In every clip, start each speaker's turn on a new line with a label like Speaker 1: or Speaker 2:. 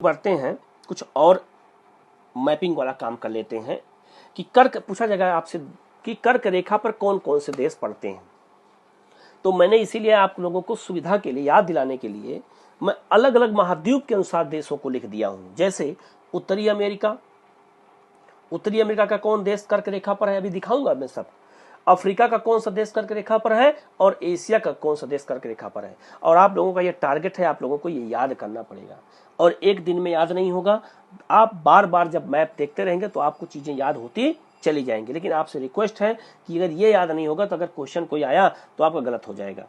Speaker 1: बढ़ते हैं, कुछ और मैपिंग वाला काम कर लेते हैं कि कर्क पूछा जाएगा आपसे कि कर्क रेखा पर कौन कौन से देश पड़ते हैं। तो मैंने इसीलिए आप लोगों को सुविधा के लिए, याद दिलाने के लिए, मैं अलग अलग महाद्वीप के अनुसार देशों को लिख दिया हूं। जैसे उत्तरी अमेरिका का कौन देश कर्क रेखा पर है, अभी दिखाऊंगा मैं सब। अफ्रीका का कौन सा देश कर्क रेखा पर है और एशिया का कौन सा देश कर्क रेखा पर है। और आप लोगों का ये टारगेट है, आप लोगों को ये याद करना पड़ेगा और एक दिन में याद नहीं होगा। आप बार बार जब मैप देखते रहेंगे तो आपको चीजें याद होती चली जाएंगी। लेकिन आपसे रिक्वेस्ट है कि अगर ये याद नहीं होगा तो अगर क्वेश्चन कोई आया तो आपका गलत हो जाएगा।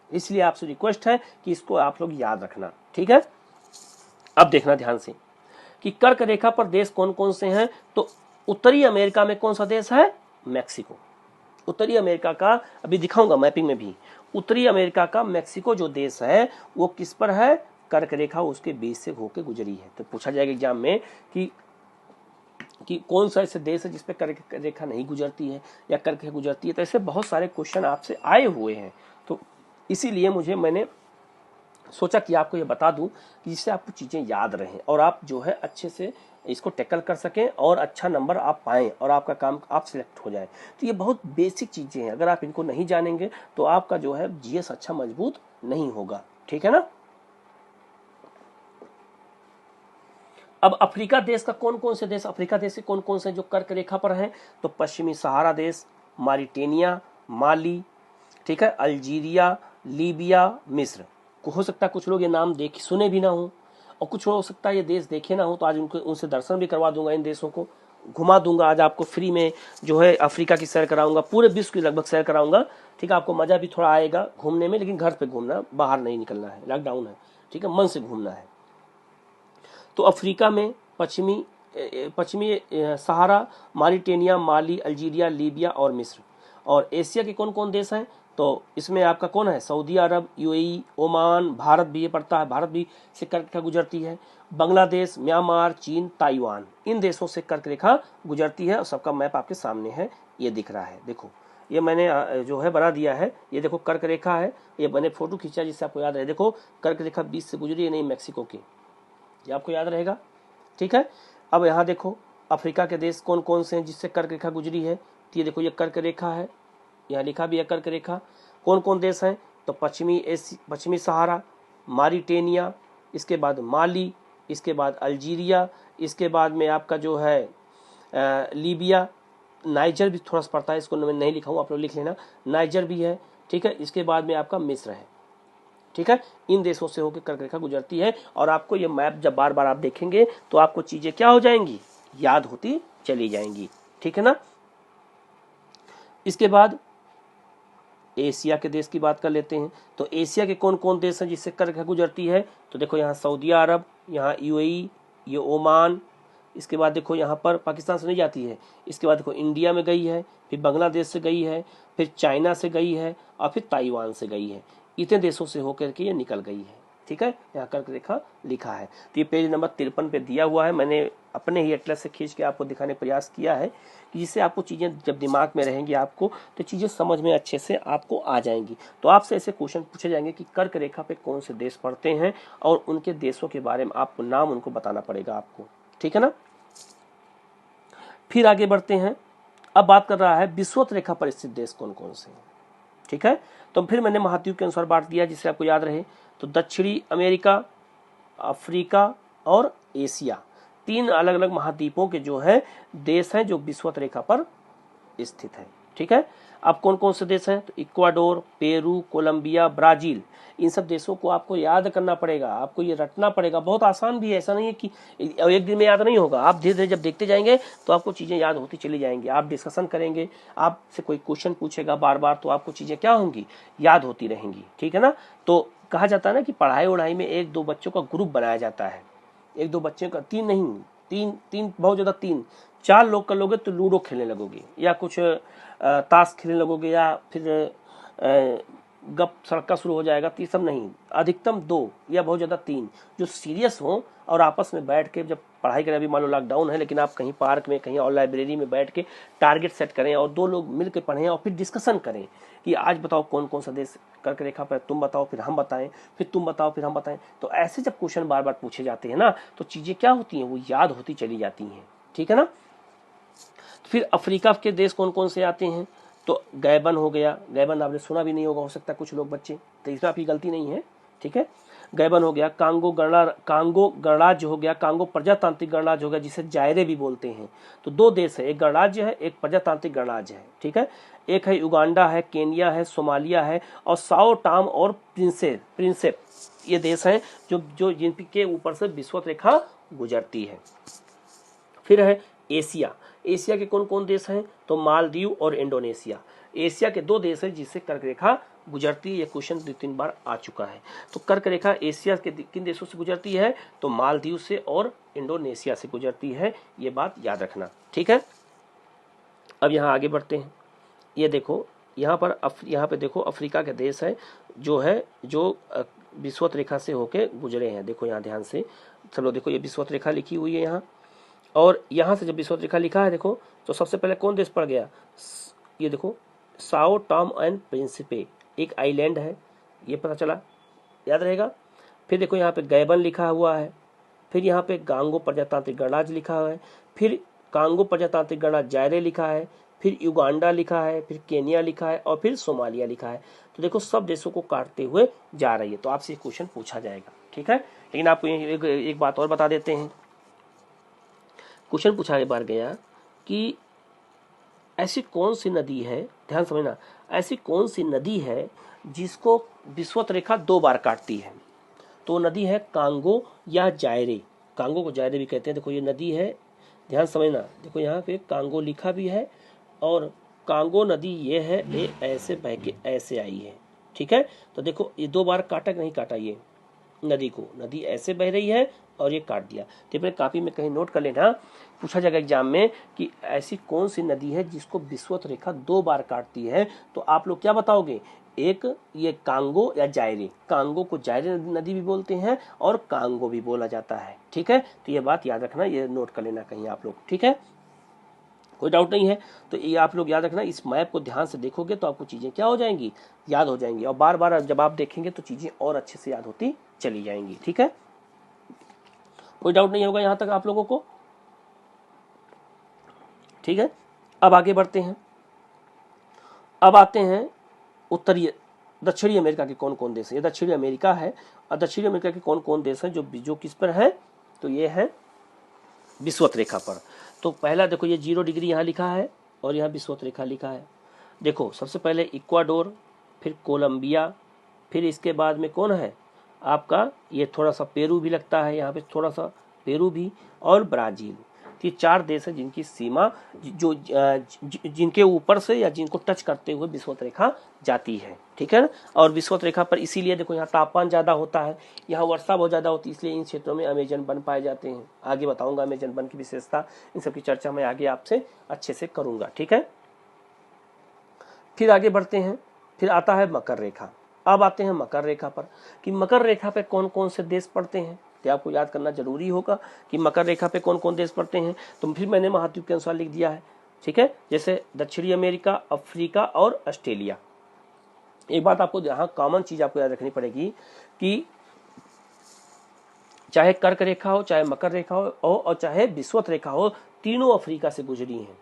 Speaker 1: इसलिए आपसे रिक्वेस्ट है कि इसको आप लोग याद रखना, ठीक है। अब देखना ध्यान से कि कर्क रेखा पर देश कौन कौन से हैं। तो उत्तरी अमेरिका में कौन सा देश है, मैक्सिको। उत्तरी अमेरिका का अभी दिखाऊंगा मैपिंग में भी। उत्तरी अमेरिका का मैक्सिको जो देश है वो किस पर है, कर्क रेखा उसके बीच से होकर गुजरी है। तो पूछा जाएगा एग्जाम में कि कौन सा ऐसे देश है जिसपे कर्क रेखा नहीं गुजरती है या कर्क रेखा गुजरती है। तो ऐसे बहुत सारे क्वेश्चन आपसे आए हुए हैं। तो इसीलिए मैंने सोचा कि आपको ये बता दूं कि जिससे आपको चीजें याद रहें और आप जो है अच्छे से इसको टैकल कर सकें और अच्छा नंबर आप पाएं और आपका काम आप सिलेक्ट हो जाए। तो ये बहुत बेसिक चीजें हैं, अगर आप इनको नहीं जानेंगे तो आपका जो है जीएस अच्छा मजबूत नहीं होगा, ठीक है ना। अब अफ्रीका देश का कौन कौन से देश, अफ्रीका देश के कौन कौन से जो कर्क रेखा पर हैं, तो पश्चिमी सहारा देश, मारिटेनिया, माली, ठीक है, अल्जीरिया, लीबिया, मिस्र। हो सकता है कुछ लोग ये नाम देख सुने भी ना हो और कुछ हो सकता है ये देश देखे ना हो। तो आज उनसे दर्शन भी करवा दूंगा, इन देशों को घुमा दूंगा। आज आपको फ्री में जो है अफ्रीका की सैर कराऊंगा, पूरे विश्व की लगभग सैर कराऊंगा, ठीक है। आपको मजा भी थोड़ा आएगा घूमने में, लेकिन घर पे घूमना, बाहर नहीं निकलना है, लॉकडाउन है, ठीक है, मन से घूमना है। तो अफ्रीका में पश्चिमी सहारा, मारिटेनिया, माली, अल्जीरिया, लीबिया और मिस्र। और एशिया के कौन कौन देश हैं, तो इसमें आपका कौन है, सऊदी अरब, यूएई, ओमान, भारत भी ये पड़ता है, भारत भी से कर्क रेखा गुजरती है। बांग्लादेश, म्यांमार, चीन, ताइवान, इन देशों से कर्क रेखा गुजरती है और सबका मैप आपके सामने है, ये दिख रहा है। देखो ये मैंने जो है बना दिया है, ये देखो कर्क रेखा है, ये मैंने फोटो खींचा जिससे आपको याद रहे। देखो कर्क रेखा बीच से गुजरी है, नहीं मैक्सिको की, ये आपको याद रहेगा, ठीक है। अब यहाँ देखो अफ्रीका के देश कौन कौन से हैं जिससे कर्क रेखा गुजरी है। तो ये देखो ये कर्क रेखा है, यहाँ लिखा भी है कर्क रेखा। कौन कौन देश हैं, तो पश्चिमी सहारा, मारिटेनिया, इसके बाद माली, इसके बाद अल्जीरिया, इसके बाद में आपका जो है लीबिया, नाइजर भी थोड़ा सा पड़ता है, इसको मैं नहीं लिखा हूँ, आप लोग लिख लेना, नाइजर भी है, ठीक है। इसके बाद में आपका मिस्र है, ठीक है। इन देशों से होकर कर्क रेखा गुजरती है और आपको ये मैप जब बार बार आप देखेंगे तो आपको चीजें क्या हो जाएंगी, याद होती चली जाएंगी, ठीक है ना। इसके बाद एशिया के देश की बात कर लेते हैं। तो एशिया के कौन कौन देश हैं जिससे कर्क रेखा गुजरती है, तो देखो यहाँ सऊदी अरब, यहाँ यूएई, ये ओमान, इसके बाद देखो यहाँ पर पाकिस्तान से नहीं जाती है, इसके बाद देखो इंडिया में गई है, फिर बांग्लादेश से गई है, फिर चाइना से गई है और फिर ताइवान से गई है। इतने देशों से होकर के ये निकल गई है, ठीक है। यहाँ कर्क रेखा लिखा है। तो ये पेज नंबर 53 पे दिया हुआ है, मैंने अपने ही एटलस से खींच के आपको दिखाने का प्रयास किया है कि जिससे आपको चीज़ें जब दिमाग में रहेंगी आपको तो चीज़ें समझ में अच्छे से आपको आ जाएंगी। तो आपसे ऐसे क्वेश्चन पूछे जाएंगे कि कर्क रेखा पे कौन से देश पड़ते हैं और उनके देशों के बारे में आपको नाम उनको बताना पड़ेगा आपको, ठीक है ना। फिर आगे बढ़ते हैं, अब बात कर रहा है विषुवत रेखा पर स्थित देश कौन कौन से हैं, ठीक है। तो फिर मैंने महाद्वीप के अनुसार बांट दिया जिससे आपको याद रहे। तो दक्षिणी अमेरिका, अफ्रीका और एशिया, तीन अलग अलग महाद्वीपों के जो है देश हैं जो विषुवत रेखा पर स्थित है, ठीक है। अब कौन कौन से देश हैं, तो इक्वाडोर, पेरू, कोलंबिया, ब्राजील, इन सब देशों को आपको याद करना पड़ेगा, आपको ये रटना पड़ेगा। बहुत आसान भी है, ऐसा नहीं है कि एक दिन में याद नहीं होगा। आप धीरे धीरे जब देखते जाएंगे तो आपको चीजें याद होती चली जाएंगी। आप डिस्कशन करेंगे, आपसे कोई क्वेश्चन पूछेगा बार बार, तो आपको चीजें क्या होंगी, याद होती रहेंगी, ठीक है ना। तो कहा जाता है ना कि पढ़ाई उढ़ाई में एक दो बच्चों का ग्रुप बनाया जाता है, एक दो बच्चों का, तीन नहीं, तीन बहुत ज्यादा, 3-4 लोग कर लोगे तो लूडो खेलने लगोगे या कुछ ताश खेलने लगोगे या फिर गप सड़का शुरू हो जाएगा तो ये सब नहीं, अधिकतम 2 या बहुत ज़्यादा 3 जो सीरियस हो और आपस में बैठ के जब पढ़ाई करें। अभी मान लो लॉकडाउन है लेकिन आप कहीं पार्क में कहीं और लाइब्रेरी में बैठ के टारगेट सेट करें और 2 लोग मिल के पढ़ें और फिर डिस्कशन करें कि आज बताओ कौन कौन सा देश कर्क रेखा पर, तुम बताओ फिर हम बताएं, फिर तुम बताओ फिर हम बताएं। तो ऐसे जब क्वेश्चन बार बार पूछे जाते हैं ना तो चीज़ें क्या होती हैं, वो याद होती चली जाती हैं। ठीक है ना। फिर अफ्रीका के देश कौन कौन से आते हैं, तो गैबन हो गया, गैबन आपने सुना भी नहीं होगा, हो सकता है कुछ लोग बच्चे, तो इसमें आपकी गलती नहीं है। ठीक है, गैबन हो गया, कांगो गणराज्य हो गया, कांगो प्रजातांत्रिक गणराज्य हो गया जिसे जायरे भी बोलते हैं। तो 2 देश है, एक गणराज्य है, एक प्रजातांत्रिक गणराज्य है। ठीक है, एक है युगांडा है, केनिया है, सोमालिया है और साओ टाम और प्रिंसेप ये देश हैं जो जिनके ऊपर से विषुवत रेखा गुजरती है। फिर है एशिया, एशिया के कौन कौन देश हैं, तो मालदीव और इंडोनेशिया। एशिया के 2 देश हैं जिससे कर्क रेखा गुजरती है। ये क्वेश्चन 2-3 बार आ चुका है। तो कर्क रेखा एशिया के किन देशों से गुजरती है, तो मालदीव से और इंडोनेशिया से गुजरती है, ये बात याद रखना। ठीक है, अब यहाँ आगे बढ़ते हैं। ये देखो यहाँ पे देखो अफ्रीका के देश है जो विषुवत रेखा से होके गुजरे हैं। देखो यहाँ ध्यान से, चलो देखो ये विषुवत रेखा लिखी हुई है यहाँ, और यहाँ से जब विषुवत रेखा लिखा है देखो तो सबसे पहले कौन देश पड़ गया, ये देखो साओ टॉम एंड प्रिंसिपे एक आइलैंड है, ये पता चला, याद रहेगा। फिर देखो यहाँ पे गैबन लिखा हुआ है, फिर यहाँ पे कांगो प्रजातांत्रिक गणराज्य लिखा हुआ है, फिर कांगो प्रजातांत्रिक गणराज्य जायरे लिखा है, फिर युगांडा लिखा है, फिर केनिया लिखा है और फिर सोमालिया लिखा है। तो देखो सब देशों को काटते हुए जा रही है। तो आपसे क्वेश्चन पूछा जाएगा। ठीक है, लेकिन आपको एक बात और बता देते हैं। क्वेश्चन पूछा एक बार गया कि ऐसी कौन सी नदी है, ध्यान समझना, ऐसी कौन सी नदी है जिसको विषुवत रेखा 2 बार काटती है। तो नदी है कांगो या जायरे, कांगो को जायरे भी कहते हैं। देखो ये नदी है, ध्यान समझना, देखो यहाँ पे कांगो लिखा भी है और कांगो नदी ये है, ये ऐसे बह के ऐसे आई है। ठीक है, तो देखो ये 2 बार काटा नहीं काटा, ये नदी को, नदी ऐसे बह रही है और ये काट दिया। तो अपने कापी में कहीं नोट कर लेना, पूछा जाएगा एग्जाम में कि ऐसी कौन सी नदी है जिसको विषुवत रेखा 2 बार काटती है। तो आप लोग क्या बताओगे, एक ये कांगो या जायरे, कांगो को जायरे नदी भी बोलते हैं और कांगो भी बोला जाता है। ठीक है, तो ये बात याद रखना, ये नोट कर लेना कहीं आप लोग। ठीक है, कोई डाउट नहीं है। तो ये आप लोग याद रखना, इस मैप को ध्यान से देखोगे तो आपको चीज़ें क्या हो जाएंगी, याद हो जाएंगी, और बार बार जब आप देखेंगे तो चीज़ें और अच्छे से याद होती चली जाएंगी। ठीक है, कोई डाउट नहीं होगा यहाँ तक आप लोगों को। ठीक है, अब आगे बढ़ते हैं। अब आते हैं उत्तरी दक्षिणी अमेरिका के कौन कौन देश है। ये दक्षिणी अमेरिका है और दक्षिणी अमेरिका के कौन कौन देश हैं जो किस पर है, तो ये है विषुवत रेखा पर। तो पहला देखो ये 0 डिग्री यहाँ लिखा है और यहाँ विषुवत रेखा लिखा है। देखो सबसे पहले इक्वाडोर, फिर कोलंबिया, फिर इसके बाद में कौन है आपका, ये थोड़ा सा पेरू भी लगता है यहाँ पे, थोड़ा सा पेरू भी, और ब्राजील। ये 4 देश है जिनकी सीमा जिनके ऊपर से या जिनको टच करते हुए विषुवत रेखा जाती है। ठीक है, और विषुवत रेखा पर इसीलिए देखो यहाँ तापमान ज़्यादा होता है, यहाँ वर्षा बहुत ज़्यादा होती है, इसलिए इन क्षेत्रों में अमेजन वन पाए जाते हैं। आगे बताऊंगा अमेजन वन की विशेषता, इन सब की चर्चा मैं आगे आपसे अच्छे से करूँगा। ठीक है, फिर आगे बढ़ते हैं। फिर आता है मकर रेखा। अब आते हैं मकर रेखा पर कि मकर रेखा पे कौन कौन से देश पड़ते हैं। तो आपको याद करना जरूरी होगा कि मकर रेखा पे कौन कौन देश पड़ते हैं। तो फिर मैंने महाद्वीप के अनुसार लिख दिया है। ठीक है, जैसे दक्षिणी अमेरिका, अफ्रीका और ऑस्ट्रेलिया। एक बात आपको यहाँ कॉमन चीज आपको याद रखनी पड़ेगी कि चाहे कर्क रेखा हो, चाहे मकर रेखा हो और चाहे विषुवत रेखा हो, तीनों अफ्रीका से गुजरी हैं।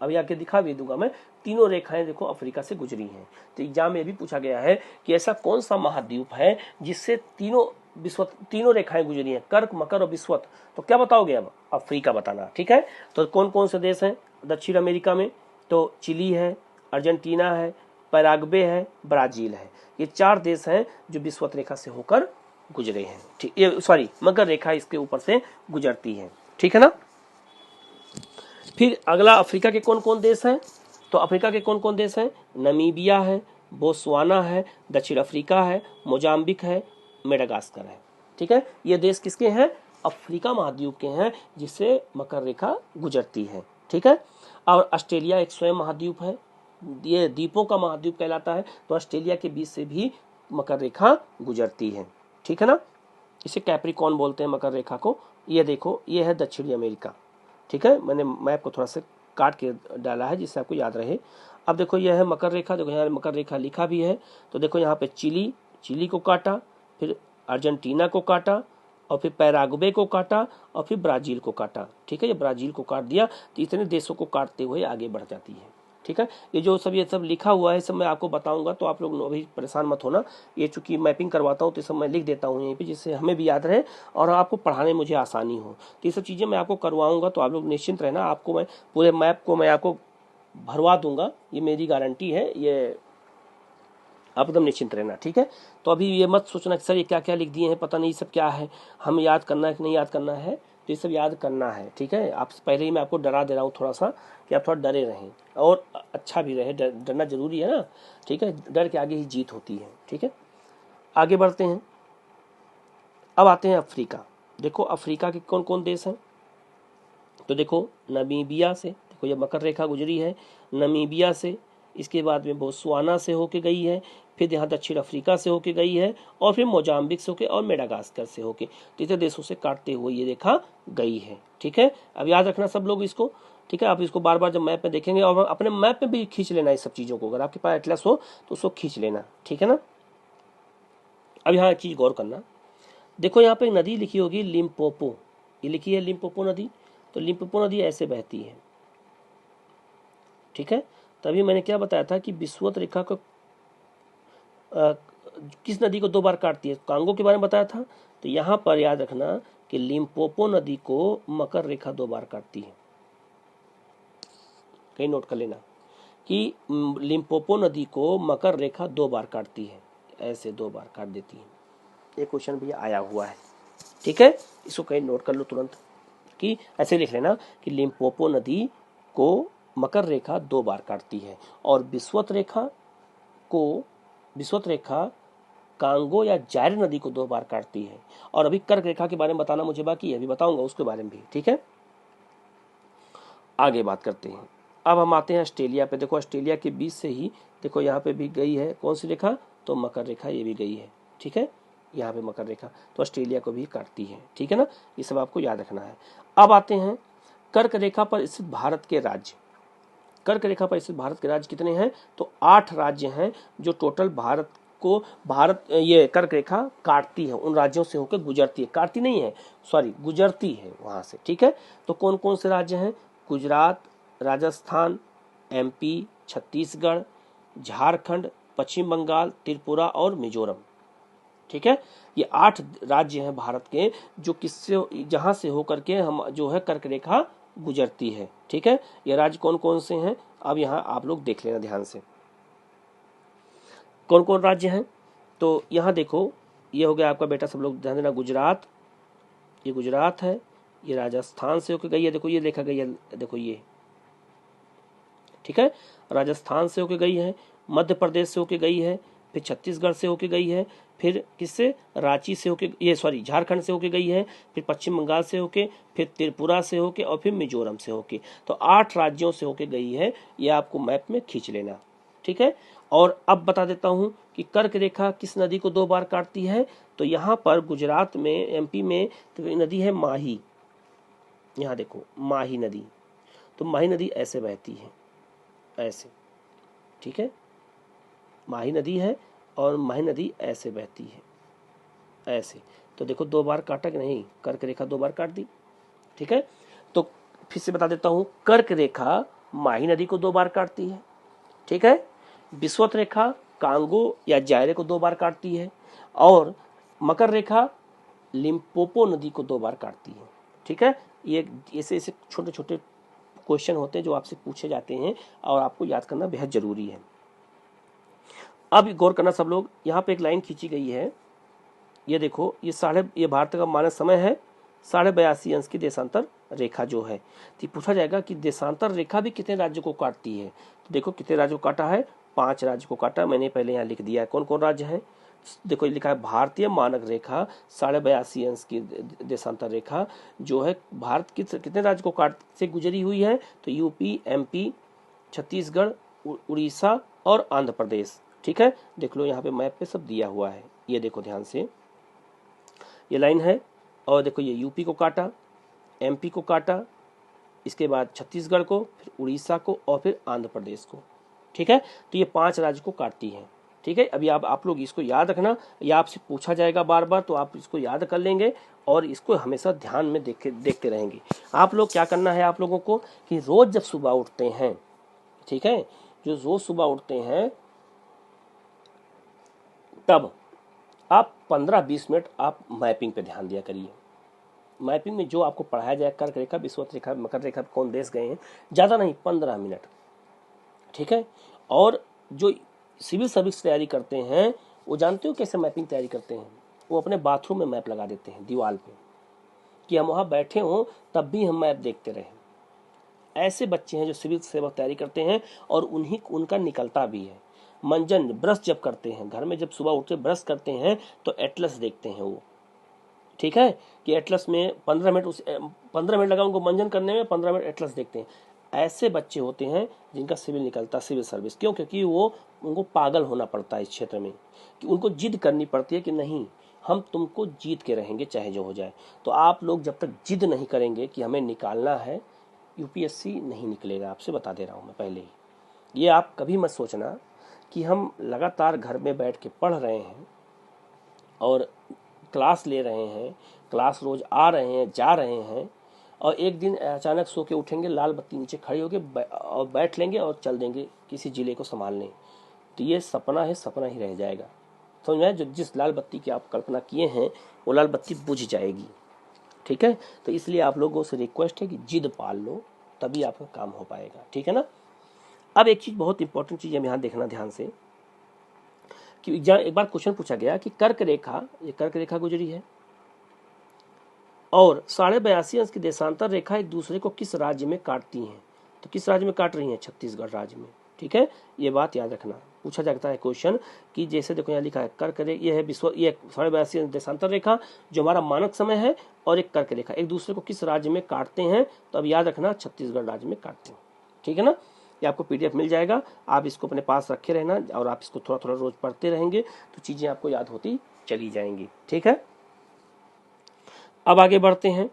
Speaker 1: अभी आके दिखा भी दूंगा मैं, तीनों रेखाएं देखो अफ्रीका से गुजरी हैं। तो एग्जाम में भी पूछा गया है कि ऐसा कौन सा महाद्वीप है जिससे तीनों रेखाएं गुजरी हैं, कर्क, मकर और विषुवत। तो क्या बताओगे, अब अफ्रीका बताना। ठीक है, तो कौन कौन से देश हैं दक्षिण अमेरिका में, तो चिली है, अर्जेंटीना है, पैराग्वे है, ब्राजील है। ये 4 देश हैं जो विषुवत रेखा से होकर गुजरे हैं। ठीक, ये सॉरी मकर रेखा इसके ऊपर से गुजरती है। ठीक है ना। फिर अगला अफ्रीका के कौन कौन देश हैं, तो अफ्रीका के कौन कौन देश हैं, नमीबिया है, बोत्सवाना है, दक्षिण अफ्रीका है, मोजाम्बिक है, मेडागास्कर है। ठीक है, ये देश किसके हैं, अफ्रीका महाद्वीप के हैं जिससे मकर रेखा गुजरती है। ठीक है, और ऑस्ट्रेलिया एक स्वयं महाद्वीप है। ये द्वीपों का महाद्वीप कहलाता है। तो ऑस्ट्रेलिया के बीच से भी मकर रेखा गुजरती है, ठीक है ना। इसे कैप्रिकॉर्न बोलते हैं मकर रेखा को। ये देखो, ये है दक्षिणी अमेरिका, ठीक है। मैंने मैप को थोड़ा सा काट के डाला है जिससे आपको याद रहे। अब देखो, यह है मकर रेखा, देखो यहाँ मकर रेखा लिखा भी है। तो देखो यहाँ पे चिली को काटा, फिर अर्जेंटीना को काटा, और फिर पैराग्वे को काटा, और फिर ब्राज़ील को काटा, ठीक है। ये ब्राज़ील को काट दिया। तो इतने देशों को काटते हुए आगे बढ़ जाती है, ठीक है। ये सब लिखा हुआ है, सब मैं आपको बताऊंगा, तो आप लोग अभी परेशान मत होना। ये चूंकि मैपिंग करवाता हूँ तो सब मैं लिख देता हूँ यहीं पे, जिससे हमें भी याद रहे और आपको पढ़ाने में मुझे आसानी हो। तो ये सब चीज़ें मैं आपको करवाऊंगा, तो आप लोग निश्चिंत रहना। आपको मैं पूरे मैप को मैं आपको भरवा दूंगा, ये मेरी गारंटी है, ये आप एकदम निश्चिंत रहना, ठीक है। तो अभी ये मत सोचना कि सर ये क्या क्या लिख दिए हैं, पता नहीं सब क्या है, हम याद करना है कि नहीं याद करना है। तो ये सब याद करना है, ठीक है। आप पहले ही मैं आपको डरा दे रहा हूँ थोड़ा सा, कि आप थोड़ा डरे रहें और अच्छा भी रहे। डरना जरूरी है ना, ठीक है। डर के आगे ही जीत होती है, ठीक है। आगे बढ़ते हैं। अब आते हैं अफ्रीका। देखो अफ्रीका के कौन कौन देश हैं। तो देखो नमीबिया से, देखो ये मकर रेखा गुजरी है नमीबिया से, इसके बाद में बोत्सवाना से होके गई है, फिर यहाँ दक्षिण अफ्रीका से होके गई है, और फिर मोजाम्बिक से होके और मेडागास्कर से होके, तीसरे देशों से काटते हुए ये रेखा गई है, ठीक है। अब याद रखना सब लोग इसको, ठीक है। आप इसको बार बार जब मैप में देखेंगे, और अपने मैप में भी खींच लेना इस सब चीज़ों को, अगर आपके पास एटलस हो तो उसको खींच लेना, ठीक है ना। अब यहाँ एक चीज़ गौर करना, देखो यहाँ पे एक नदी लिखी होगी लिम्पोपो, ये लिखी है लिम्पोपो नदी। तो लिम्पोपो नदी ऐसे बहती है, ठीक है। तभी मैंने क्या बताया था कि विषुवत रेखा को किस नदी को 2 बार काटती है, कांगो के बारे में बताया था। तो यहाँ पर याद रखना कि लिम्पोपो नदी को मकर रेखा 2 बार काटती है। कहीं नोट कर लेना कि लिम्पोपो नदी को मकर रेखा 2 बार काटती है, ऐसे 2 बार काट देती है। ये क्वेश्चन भी आया हुआ है, ठीक है। इसको कहीं नोट कर लो तुरंत, कि ऐसे लिख लेना कि लिम्पोपो नदी को मकर रेखा 2 बार काटती है, और विषुवत रेखा कांगो या जायर नदी को 2 बार काटती है। और अभी कर्क रेखा के बारे में बताना मुझे बाकी है, अभी बताऊंगा उसके बारे में भी, ठीक है। आगे बात करते हैं। अब हम आते हैं ऑस्ट्रेलिया पे। देखो ऑस्ट्रेलिया के बीच से ही देखो यहाँ पे भी गई है कौन सी रेखा, तो मकर रेखा, ये भी गई है, ठीक है। यहाँ पे मकर रेखा तो ऑस्ट्रेलिया को भी काटती है, ठीक है ना। ये सब आपको याद रखना है। अब आते हैं कर्क रेखा पर स्थित भारत के राज्य। कर्क रेखा पर स्थित भारत के राज्य कितने हैं, तो 8 राज्य हैं जो टोटल भारत ये कर्क रेखा काटती है, उन राज्यों से होकर गुजरती है, काटती नहीं है, सॉरी गुजरती है वहां से, ठीक है। तो कौन कौन से राज्य हैं, गुजरात, राजस्थान, एमपी, छत्तीसगढ़, झारखंड, पश्चिम बंगाल, त्रिपुरा और मिजोरम, ठीक है। ये 8 राज्य हैं भारत के जो किससे, जहां से होकर के हम जो है कर्क रेखा गुजरती है, ठीक है। ये राज्य कौन कौन से हैं, अब यहाँ आप लोग देख लेना ध्यान से कौन कौन राज्य हैं। तो यहाँ देखो, ये हो गया आपका बेटा, सब लोग ध्यान देना, गुजरात, ये गुजरात है, ये राजस्थान से होकर गई है, देखो ये देखा गई है, देखो ये, ठीक है। राजस्थान से होकर गई है, मध्य प्रदेश से होकर गई है, फिर छत्तीसगढ़ से होकर गई है, फिर किससे, रांची से होके, ये सॉरी झारखंड से होके गई है, फिर पश्चिम बंगाल से होके, फिर त्रिपुरा से होके, और फिर मिजोरम से होके। तो 8 राज्यों से होके गई है, ये आपको मैप में खींच लेना, ठीक है। और अब बता देता हूं कि कर्क रेखा किस नदी को 2 बार काटती है। तो यहाँ पर गुजरात में, एमपी में तो नदी है माही, यहाँ देखो माही नदी। तो माही नदी ऐसे बहती है, ऐसे, ठीक है। माही नदी है और माही नदी ऐसे बहती है, ऐसे। तो देखो 2 बार काटा कि नहीं, कर्क रेखा 2 बार काट दी, ठीक है। तो फिर से बता देता हूं, कर्क रेखा माही नदी को 2 बार काटती है, ठीक है। विषुवत रेखा कांगो या जायरे को 2 बार काटती है, और मकर रेखा लिम्पोपो नदी को 2 बार काटती है, ठीक है। ये ऐसे छोटे छोटे क्वेश्चन होते हैं जो आपसे पूछे जाते हैं और आपको याद करना बेहद जरूरी है। अब गौर करना सब लोग, यहाँ पे एक लाइन खींची गई है, ये देखो, ये भारत का मानक समय है 82.5 अंश की देशांतर रेखा जो है। तो पूछा जाएगा कि देशांतर रेखा भी कितने राज्यों को काटती है। तो देखो कितने राज्यों को काटा है, 5 राज्य को काटा, मैंने पहले यहाँ लिख दिया है कौन कौन राज्य है। देखो लिखा है भारतीय मानक रेखा 82.5 अंश की देशांतर रेखा जो है भारत कितने राज्य को काट से गुजरी हुई है, तो यूपी, एमपी, छत्तीसगढ़, उड़ीसा और आंध्र प्रदेश। ठीक है, देख लो यहाँ पे मैप पे सब दिया हुआ है, ये देखो ध्यान से, ये लाइन है, और देखो ये यूपी को काटा, एमपी को काटा, इसके बाद छत्तीसगढ़ को, फिर उड़ीसा को, और फिर आंध्र प्रदेश को। ठीक है, तो ये 5 राज्य को काटती है। ठीक है, अभी आप लोग इसको याद रखना, या आपसे पूछा जाएगा बार बार, तो आप इसको याद कर लेंगे और इसको हमेशा ध्यान में देखते रहेंगे। आप लोग क्या करना है आप लोगों को कि रोज जब सुबह उठते हैं, ठीक है, जो रोज सुबह उठते हैं तब आप 15-20 मिनट आप मैपिंग पे ध्यान दिया करिए। मैपिंग में जो आपको पढ़ाया जाए, कर्क रेखा, विषुवत रेखा, मकर रेखा कौन देश गए हैं, ज़्यादा नहीं 15 मिनट। ठीक है, और जो सिविल सर्विस तैयारी करते हैं वो जानते हो कैसे मैपिंग तैयारी करते हैं, वो अपने बाथरूम में मैप लगा देते हैं दीवार पे, कि हम वहाँ बैठे हों तब भी हम मैप देखते रहें। ऐसे बच्चे हैं जो सिविल सेवा तैयारी करते हैं और उनका निकलता भी है। मंजन ब्रश जब करते हैं, घर में जब सुबह उठते ब्रश करते हैं तो एटलस देखते हैं वो। ठीक है, कि एटलस में 15 मिनट लगा उनको मंजन करने में, 15 मिनट एटलस देखते हैं। ऐसे बच्चे होते हैं जिनका सिविल निकलता, सिविल सर्विस। क्यों? क्योंकि वो उनको पागल होना पड़ता है इस क्षेत्र में, कि उनको जिद करनी पड़ती है कि नहीं हम तुमको जीत के रहेंगे चाहे जो हो जाए। तो आप लोग जब तक जिद नहीं करेंगे कि हमें निकालना है, यूपीएससी नहीं निकलेगा, आपसे बता दे रहा हूँ मैं पहले ही। ये आप कभी मत सोचना कि हम लगातार घर में बैठ के पढ़ रहे हैं और क्लास ले रहे हैं, क्लास रोज आ रहे हैं, जा रहे हैं, और एक दिन अचानक सो के उठेंगे, लाल बत्ती नीचे खड़े होके और बैठ लेंगे और चल देंगे किसी जिले को संभालने। तो ये सपना है, सपना ही रह जाएगा। समझ में? जो जिस लाल बत्ती की आप कल्पना किए हैं वो लाल बत्ती बुझ जाएगी। ठीक है, तो इसलिए आप लोगों से रिक्वेस्ट है कि जिद पाल लो, तभी आपका काम हो पाएगा। ठीक है ना। अब एक चीज बहुत इंपॉर्टेंट चीज है, यहाँ देखना ध्यान से, कि एक बार क्वेश्चन पूछा गया कि कर्क रेखा, ये कर्क रेखा गुजरी है और 82.5 अंश की देशांतर रेखा एक दूसरे को किस राज्य में काटती हैं? तो किस राज्य में काट रही हैं? छत्तीसगढ़ राज्य में। ठीक है, ये बात याद रखना। पूछा जाता है क्वेश्चन कि जैसे देखो यहाँ लिखा है कर्क रेखा, ये है विश्व, ये 82.5 देशांतर रेखा जो हमारा मानक समय है, और एक कर्क रेखा एक दूसरे को किस राज्य में काटते हैं? तो अब याद रखना छत्तीसगढ़ राज्य में काटते हैं। ठीक है ना। ये आपको पीडीएफ मिल जाएगा, आप इसको अपने पास रखे रहना और आप इसको थोड़ा थोड़ा रोज पढ़ते रहेंगे तो चीजें आपको याद होती चली जाएंगी। ठीक है, अब आगे बढ़ते हैं।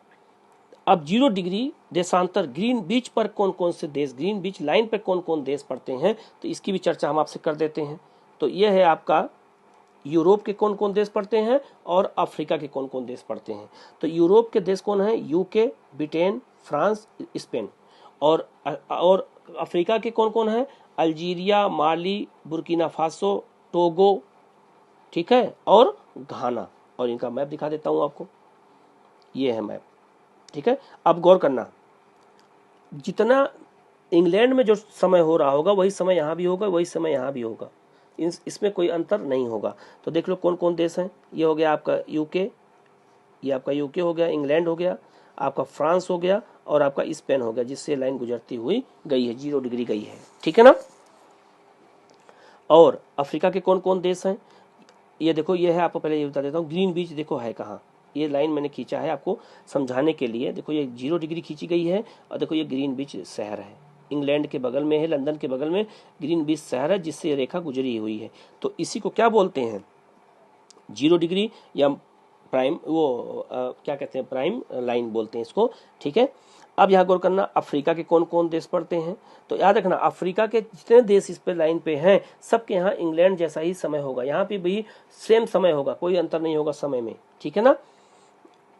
Speaker 1: अब 0 डिग्री देशांतर ग्रीन बीच पर कौन कौन से देश, ग्रीन बीच लाइन पर कौन कौन देश पड़ते हैं, तो इसकी भी चर्चा हम आपसे कर देते हैं। तो यह है आपका यूरोप के कौन कौन देश पड़ते हैं और अफ्रीका के कौन कौन देश पड़ते हैं। तो यूरोप के देश कौन है? UK, Britain, France, Spain. और अफ्रीका के कौन कौन है? अल्जीरिया, माली, बुर्किना फासो, टोगो, ठीक है, और घाना। और इनका मैप दिखा देता हूं आपको, ये है मैप। ठीक है, अब गौर करना, जितना इंग्लैंड में जो समय हो रहा होगा वही समय यहाँ भी होगा, वही समय यहाँ भी होगा, इसमें कोई अंतर नहीं होगा। तो देख लो कौन कौन देश हैं। ये हो गया आपका यूके, ये आपका यूके हो गया, इंग्लैंड हो गया, आपका फ्रांस हो गया, और आपका स्पेन हो गया, जिससे लाइन गुजरती हुई गई है, 0 डिग्री गई है। ठीक है ना। और अफ्रीका के कौन कौन देश हैं? ये देखो, ये है, आपको पहले ये बता देता हूँ, ग्रीन बीच देखो है कहाँ। ये लाइन मैंने खींचा है आपको समझाने के लिए। देखो ये 0 डिग्री खींची गई है, और देखो ये ग्रीन बीच शहर है, इंग्लैंड के बगल में है, लंदन के बगल में ग्रीन बीच शहर है, जिससे ये रेखा गुजरी हुई है। तो इसी को क्या बोलते हैं? 0 डिग्री या प्राइम, वो क्या कहते हैं, प्राइम लाइन बोलते हैं इसको। ठीक है, अब यहाँ गौर करना, अफ्रीका के कौन कौन देश पड़ते हैं? तो याद रखना, अफ्रीका के जितने देश इस पे लाइन पे हैं सबके यहाँ इंग्लैंड जैसा ही समय होगा, यहाँ पे भी सेम समय होगा, कोई अंतर नहीं होगा समय में। ठीक है ना।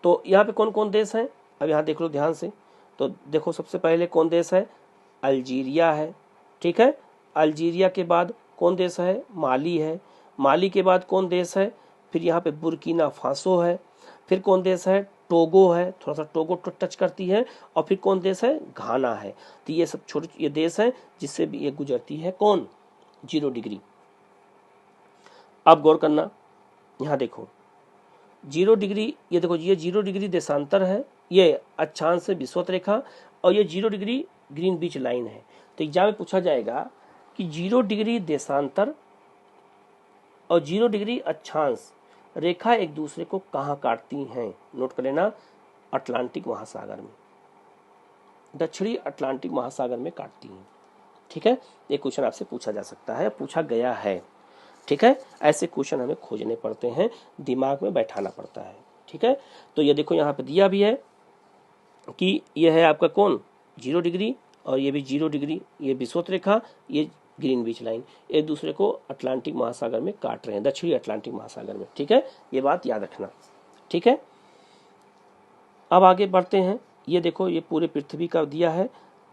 Speaker 1: तो यहाँ पे कौन कौन देश हैं? अब यहाँ देख लो ध्यान से। तो देखो सबसे पहले कौन देश है? अल्जीरिया है। ठीक है, अल्जीरिया के बाद कौन देश है? माली है। माली के बाद कौन देश है? फिर यहाँ पे बुर्किना फासो है। फिर कौन देश है? टोगो है, थोड़ा सा टोगो टच करती है। और फिर कौन देश है? घाना है। तो ये सब छोटे ये देश हैं जिससे भी ये गुजरती है कौन? 0 डिग्री। अब गौर करना, यहाँ देखो 0 डिग्री, ये देखो ये 0 डिग्री देशांतर है, ये अक्षांश से विषुवत रेखा, और ये 0 डिग्री ग्रीन बीच लाइन है। तो एग्जाम में पूछा जाएगा कि 0 डिग्री देशांतर और 0 डिग्री अक्षांश रेखा एक दूसरे को कहाँ काटती हैं? नोट कर लेना, अटलांटिक महासागर में, दक्षिणी अटलांटिक महासागर में काटती हैं। ठीक है, ये क्वेश्चन आपसे पूछा जा सकता है, पूछा गया है। ठीक है, ऐसे क्वेश्चन हमें खोजने पड़ते हैं, दिमाग में बैठाना पड़ता है। ठीक है, तो ये देखो यहाँ पे दिया भी है कि ये है आपका कौन 0 डिग्री और ये भी 0 डिग्री, ये विषुवत रेखा, ये ग्रीनविच लाइन, एक दूसरे को अटलांटिक महासागर में काट रहे हैं, दक्षिणी अटलांटिक महासागर में। ठीक है, ये बात याद रखना। ठीक है, अब आगे बढ़ते हैं। ये देखो ये पूरे पृथ्वी का दिया है।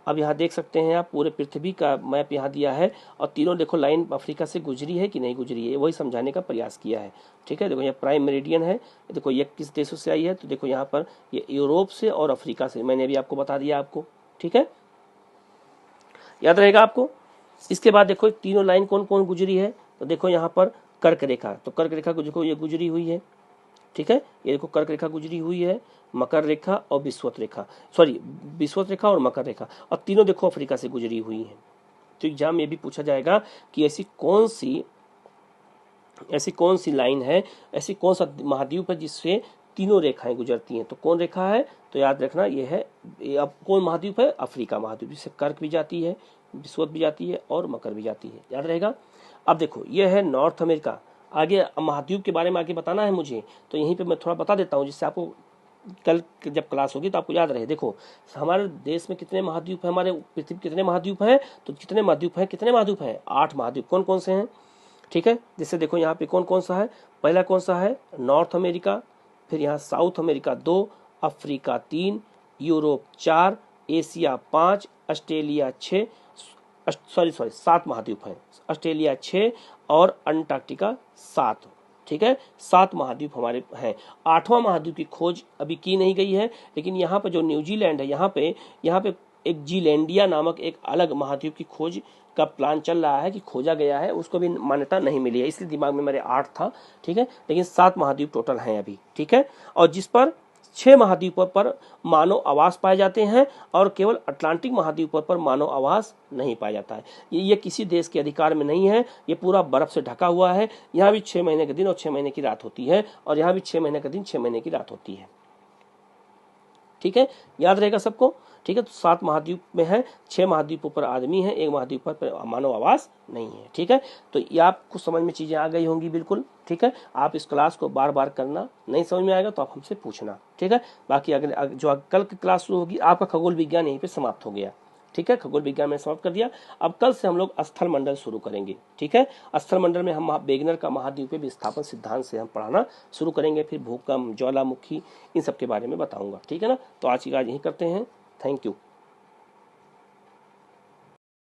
Speaker 1: अब यहाँ देख सकते हैं आप पूरे पृथ्वी का मैप यहाँ दिया है और तीनों देखो लाइन अफ्रीका से गुजरी है कि नहीं गुजरी है, वही समझाने का प्रयास किया है। ठीक है, देखो यहाँ प्राइम मेरिडियन है, देखो ये किस देशों से आई है, तो देखो यहाँ पर ये यूरोप से और अफ्रीका से, मैंने अभी आपको बता दिया आपको। ठीक है, याद रहेगा आपको। इसके बाद देखो तीनों लाइन कौन कौन गुजरी है, तो देखो यहाँ पर कर्क रेखा, तो कर्क रेखा को देखो ये गुजरी हुई है। ठीक है, ये देखो कर्क रेखा गुजरी हुई है, मकर रेखा और विषुवत रेखा, सॉरी विषुवत रेखा और मकर रेखा, और तीनों देखो अफ्रीका से गुजरी हुई हैं। तो एग्जाम में भी पूछा जाएगा कि ऐसी कौन सी लाइन है, ऐसी कौन सा महाद्वीप है जिससे तीनों रेखाएं गुजरती हैं, तो कौन रेखा है, तो याद रखना ये है, अब कौन महाद्वीप है, अफ्रीका महाद्वीप, जिससे कर्क भी जाती है, विषुवत भी जाती है और मकर भी जाती है, याद रहेगा। अब देखो ये है नॉर्थ अमेरिका। आगे महाद्वीप के बारे में आगे बताना है मुझे, तो यहीं पे मैं थोड़ा बता देता हूँ जिससे आपको कल जब क्लास होगी तो आपको याद रहे। देखो हमारे देश में कितने महाद्वीप है, हमारे पृथ्वी कितने महाद्वीप हैं, तो कितने महाद्वीप हैं, 8 महाद्वीप। कौन कौन से हैं, ठीक है, जैसे देखो यहाँ पे कौन कौन सा है, पहला कौन सा है नॉर्थ अमेरिका, फिर यहाँ south America 2, Africa 3, Europe 4, Asia 5, Australia 6, sorry 7 महाद्वीप हैं, ऑस्ट्रेलिया 6 और अंटार्कटिका 7। ठीक है, 7 महाद्वीप हमारे हैं। 8वां महाद्वीप की खोज अभी की नहीं गई है, लेकिन यहाँ पे जो न्यूजीलैंड है, यहाँ पे एक जीलैंडिया नामक एक अलग महाद्वीप की खोज का प्लान चल रहा है कि खोजा गया है, उसको भी मान्यता नहीं मिली है, इसलिए दिमाग में मेरे 8 था। ठीक है, लेकिन 7 महाद्वीप टोटल हैं अभी। ठीक है, और जिस पर 6 महाद्वीपों पर मानव आवास पाए जाते हैं और केवल अटलांटिक महाद्वीप पर मानव आवास नहीं पाया जाता है। ये किसी देश के अधिकार में नहीं है, ये पूरा बर्फ से ढका हुआ है। यहाँ भी 6 महीने के दिन और 6 महीने की रात होती है, और यहाँ भी 6 महीने का दिन 6 महीने की रात होती है। ठीक है, याद रहेगा सबको। ठीक है, तो 7 महाद्वीप में है, 6 महाद्वीपों पर आदमी है, 1 महाद्वीप पर मानव आवास नहीं है। ठीक है, तो ये आपको समझ में चीजें आ गई होंगी बिल्कुल। ठीक है, आप इस क्लास को बार बार करना, नहीं समझ में आएगा तो आप हमसे पूछना। ठीक है, बाकी अगले जो कल की क्लास शुरू होगी, आपका खगोल विज्ञान यहीं पे समाप्त हो गया। ठीक है, खगोल विज्ञान में समाप्त कर दिया। अब कल से हम लोग स्थल मंडल शुरू करेंगे। ठीक है, स्थल मंडल में हम वेगनर का महाद्वीपीय विस्थापन सिद्धांत से हम पढ़ाना शुरू करेंगे, फिर भूकंप, ज्वालामुखी, इन सब के बारे में बताऊंगा। ठीक है ना, तो आज की बात यही करते हैं। Thank you.